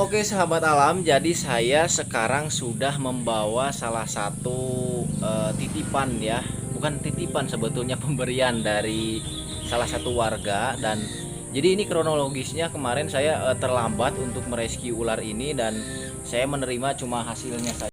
Oke sahabat alam, jadi saya sekarang sudah membawa salah satu titipan ya, bukan titipan sebetulnya pemberian dari salah satu warga. Dan jadi ini kronologisnya, kemarin saya terlambat untuk merescue ular ini dan saya menerima cuma hasilnya saja.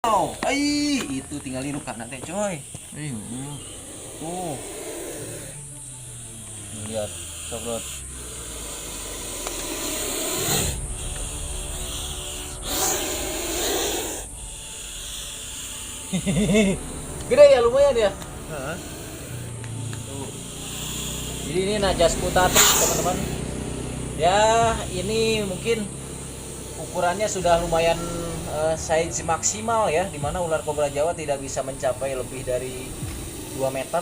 Oh, itu tinggal irup kan nanti coy. Tuh, lihat sobrot. Gede ya, lumayan ya. Tuh. Jadi ini najas putatis teman-teman. Ya ini mungkin ukurannya sudah lumayan size maksimal ya, dimana ular kobra Jawa tidak bisa mencapai lebih dari 2 meter.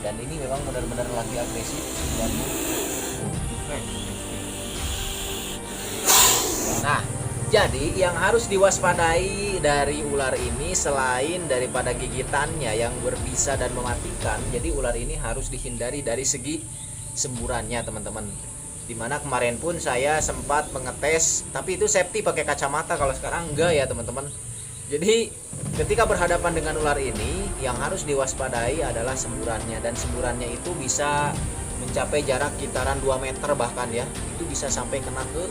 Dan ini memang benar-benar lagi agresif dan nah, jadi yang harus diwaspadai dari ular ini selain daripada gigitannya yang berbisa dan mematikan, jadi ular ini harus dihindari dari segi semburannya teman-teman. Dimana kemarin pun saya sempat mengetes, tapi itu safety pakai kacamata, kalau sekarang enggak ya teman-teman. Jadi ketika berhadapan dengan ular ini, yang harus diwaspadai adalah semburannya, dan semburannya itu bisa mencapai jarak kisaran 2 meter bahkan ya, itu bisa sampai kena ke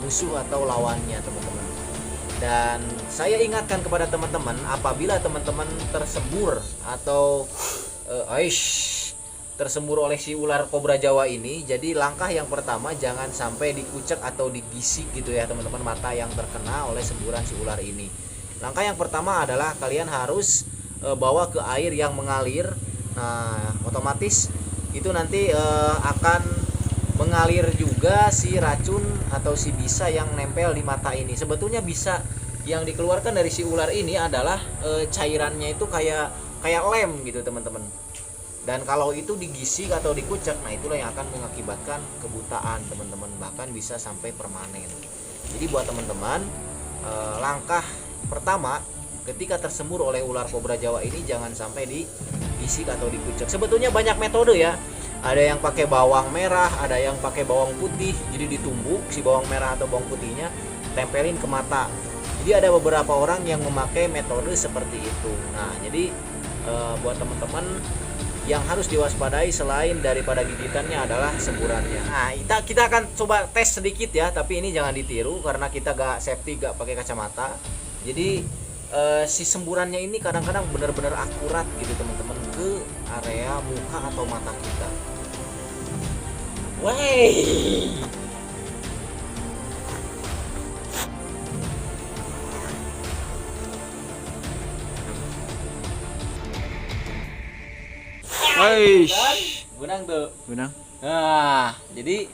musuh atau lawannya teman-teman. Dan saya ingatkan kepada teman-teman, apabila teman-teman tersembur atau tersembur oleh si ular kobra Jawa ini, jadi langkah yang pertama jangan sampai dikucek atau digisik gitu ya teman-teman, mata yang terkena oleh semburan si ular ini. Langkah yang pertama adalah kalian harus bawa ke air yang mengalir. Nah, otomatis itu nanti akan mengalir juga si racun atau si bisa yang nempel di mata ini. Sebetulnya bisa yang dikeluarkan dari si ular ini adalah cairannya itu kayak lem gitu teman-teman. Dan kalau itu digisik atau dikucek, nah itulah yang akan mengakibatkan kebutaan teman-teman, bahkan bisa sampai permanen. Jadi buat teman-teman, langkah pertama ketika tersembur oleh ular kobra Jawa ini jangan sampai digisik atau dikucek. Sebetulnya banyak metode ya. Ada yang pakai bawang merah, ada yang pakai bawang putih. Jadi ditumbuk si bawang merah atau bawang putihnya, tempelin ke mata. Jadi ada beberapa orang yang memakai metode seperti itu. Nah, jadi buat teman-teman yang harus diwaspadai selain daripada gigitannya adalah semburannya. Nah, kita akan coba tes sedikit ya, tapi ini jangan ditiru karena kita gak safety, gak pakai kacamata. Jadi si semburannya ini kadang-kadang benar-benar akurat gitu teman-teman ke area muka atau mata kita. Wey. Aish. Gunang tuh. Gunang. Nah, jadi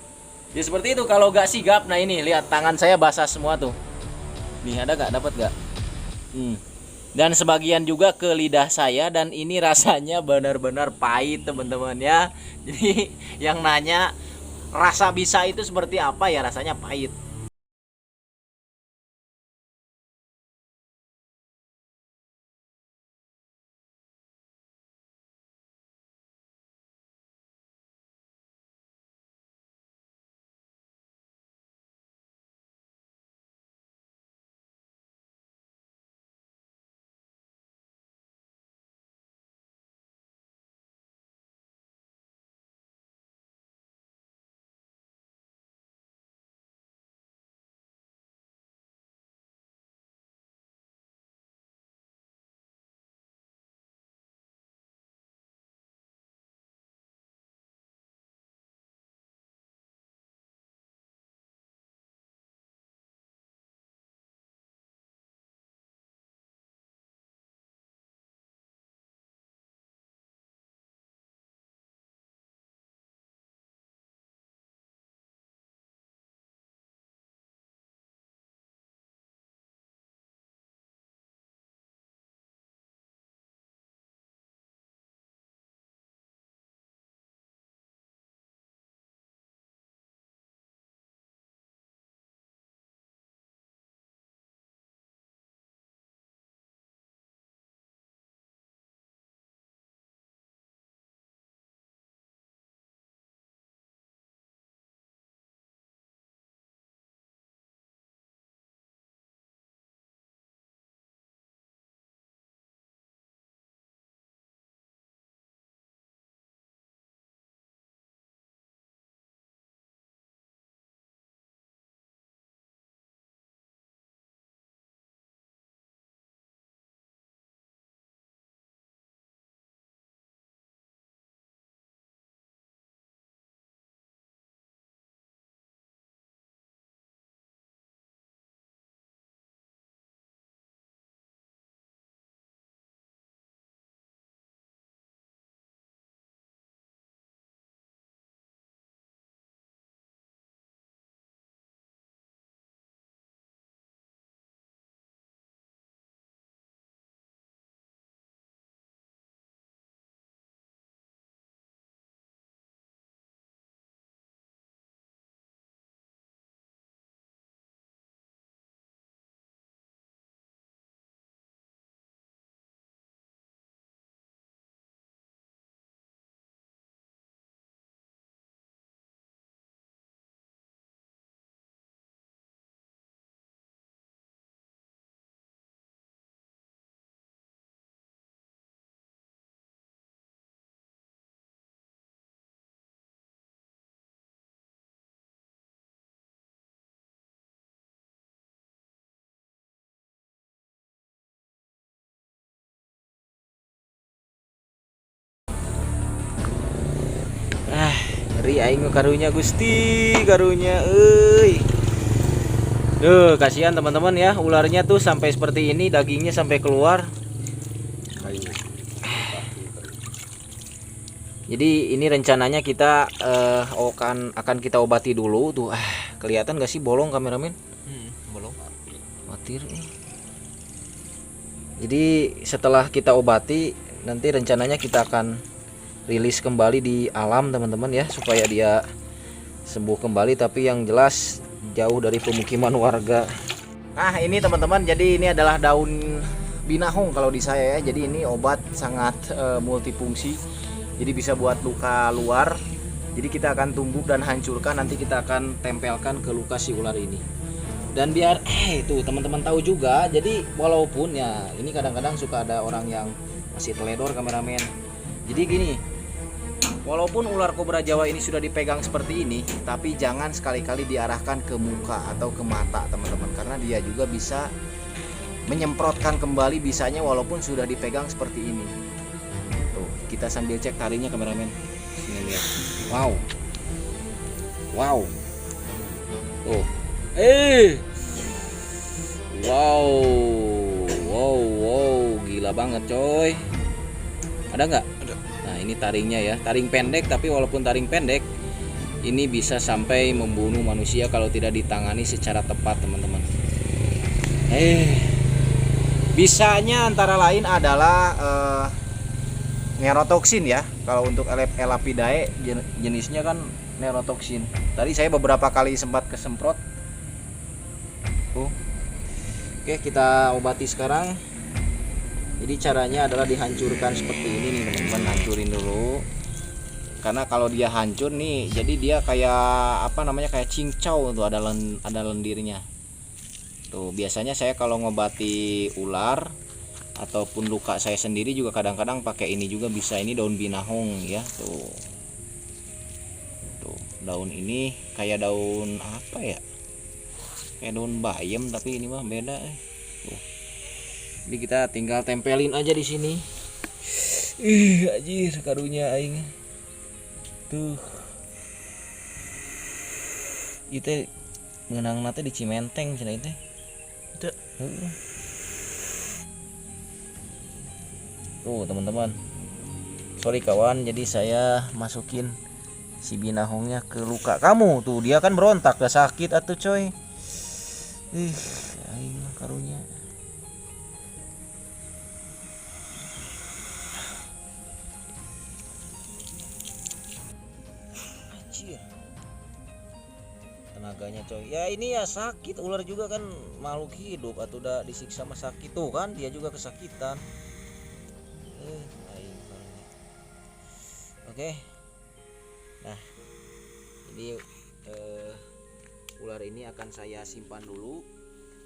ya seperti itu kalau gak sigap. Nah ini lihat tangan saya basah semua tuh. Nih ada gak? Dapat gak? Dan sebagian juga ke lidah saya dan ini rasanya benar-benar pahit teman-teman ya. Jadi yang nanya rasa bisa itu seperti apa ya, rasanya pahit. Ngeri aing karunya Gusti, karunya euy. Duh, kasihan teman-teman ya, ularnya tuh sampai seperti ini, dagingnya sampai keluar. Jadi ini rencananya kita akan kita obati dulu tuh. Kelihatan gak sih bolong kameramen? Bolong. Khawatir. Jadi setelah kita obati, nanti rencananya kita akan rilis kembali di alam teman-teman ya, supaya dia sembuh kembali, tapi yang jelas jauh dari pemukiman warga. Nah ini teman-teman, jadi ini adalah daun binahong kalau di saya ya. Jadi ini obat sangat multifungsi, jadi bisa buat luka luar. Jadi kita akan tumbuk dan hancurkan, nanti kita akan tempelkan ke luka si ular ini. Dan biar itu teman-teman tahu juga, jadi walaupun ya ini kadang-kadang suka ada orang yang masih teledor kameramen. Jadi gini, Walaupun ular kobra Jawa ini sudah dipegang seperti ini, tapi jangan sekali-kali diarahkan ke muka atau ke mata teman-teman, karena dia juga bisa menyemprotkan kembali bisanya walaupun sudah dipegang seperti ini. Tuh, kita sambil cek taringnya kameramen. Sini lihat. Wow. Wow. Tuh. Wow. Wow, gila banget coy. Ada nggak? Ada. Nah, ini taringnya ya. Taring pendek, tapi walaupun taring pendek, ini bisa sampai membunuh manusia kalau tidak ditangani secara tepat teman-teman. Bisanya antara lain adalah neurotoksin ya. Kalau untuk Elapidae jenisnya kan neurotoksin. Tadi saya beberapa kali sempat kesemprot. Oke, kita obati sekarang. Jadi caranya adalah dihancurkan seperti ini nih teman-teman, hancurin dulu. Karena kalau dia hancur nih, jadi dia kayak apa namanya, kayak cincau tuh, ada lendirnya. Tuh, biasanya saya kalau ngobati ular ataupun luka saya sendiri juga kadang-kadang pakai ini juga bisa. Ini daun binahong ya, tuh. Tuh, daun ini kayak daun apa ya? Kayak daun bayam tapi ini mah beda. Tuh. Jadi kita tinggal tempelin aja di sini. Anjir karunya aing. Tuh. Itu ngeunang nate di Cimenteng cenah teh. Tuh teman-teman, sorry kawan, jadi saya masukin si binahongnya ke luka kamu. Tuh dia kan berontak, gak sakit atuh coy. Aing karunya. Anjir, tenaganya coy. Ya ini ya sakit, ular juga kan makhluk hidup, atau udah disiksa mah sakit. Tuh kan dia juga kesakitan. Oke. Nah, jadi ular ini akan saya simpan dulu,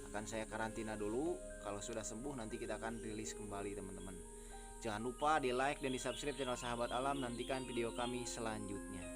akan saya karantina dulu. Kalau sudah sembuh nanti kita akan rilis kembali teman-teman. Jangan lupa di like dan di subscribe channel Sahabat Alam. Nantikan video kami selanjutnya.